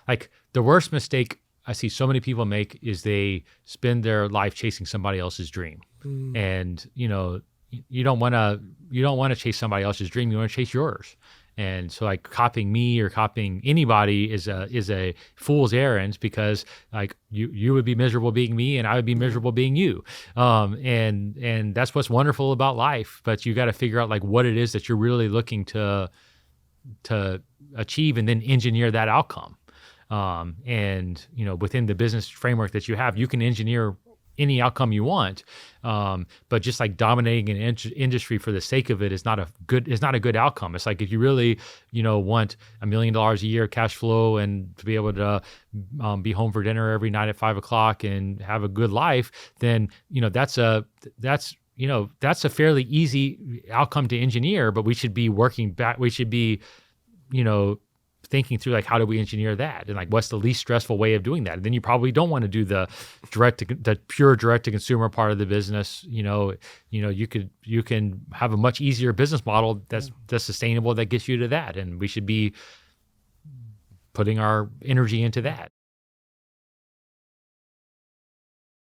like the worst mistake I see so many people make is they spend their life chasing somebody else's dream. And, you don't want to chase somebody else's dream. You want to chase yours. And so like copying me or copying anybody is a fool's errand, because like you would be miserable being me and I would be miserable being you. And that's what's wonderful about life. But you got to figure out like what it is that you're really looking to achieve, and then engineer that outcome. And within the business framework that you have, you can engineer any outcome you want. But just like dominating an industry for the sake of it is not a good outcome. It's like if you really, want $1 million a year cash flow and to be able to be home for dinner every night at 5 o'clock and have a good life, then, that's a fairly easy outcome to engineer, but we should be working back. We should be, thinking through like, how do we engineer that? And like, what's the least stressful way of doing that? And then you probably don't want to do the pure direct to consumer part of the business. You can have a much easier business model that's sustainable, that gets you to that. And we should be putting our energy into that.